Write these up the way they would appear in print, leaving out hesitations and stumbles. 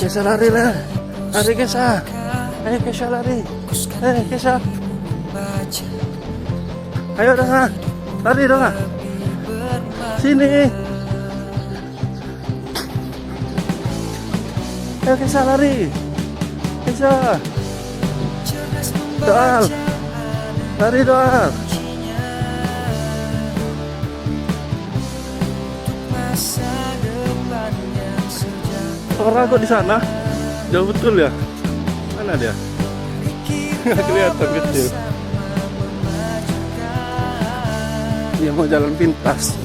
Kesha lari lah. Lari Kesha. Ayo Kesha lari. Kesha. Ayo dong. Lari dong. Sini. Ayo Kesha lari. Kesha. Doal. Lari Doal. Orang kok di sana? Jauh betul ya? Mana dia? Nggak kelihatan kecil. Dia mau jalan pintas.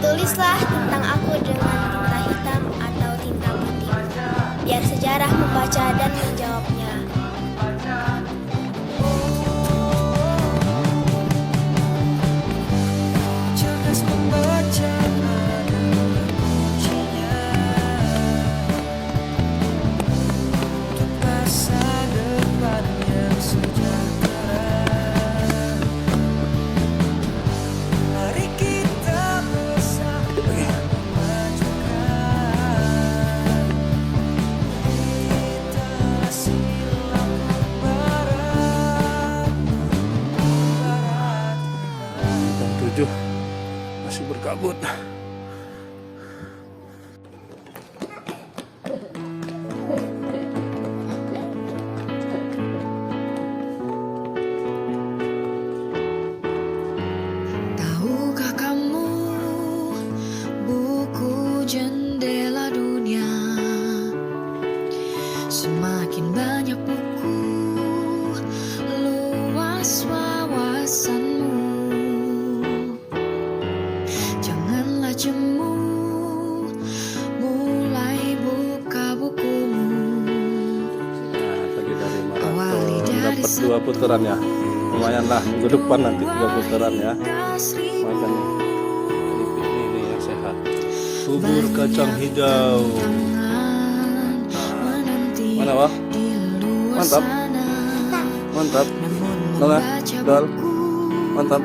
Tulislah tentang aku dengan tinta hitam atau tinta putih, biar sejarah membaca dan menjawabnya. Masih berkabut. Tahukah kamu buku jendela dunia? Semakin banyak buku, luas wawasanmu. Janganlah jemu, mulai buka bukumu. Tadi dari maraton dapat 2 putaran ya. Lumayan lah, minggu depan nanti 3 putaran ya. Makan ini yang sehat. Bubur kacang hijau. Mana Wah? Mantap. Mantap. Dol. Mantap.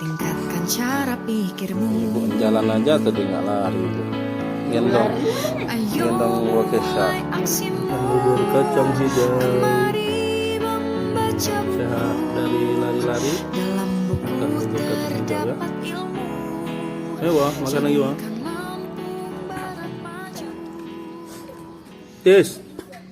Tingkatkan cara pikirmu. Ibu jalan aja tadi nggak lari itu. Gendong buah Kesha. Bubur kacang hijau. Sehat dari lari-lari. Makan bubur kacang hijau ya. Ayo Wah, makan lagi Wah. Tis.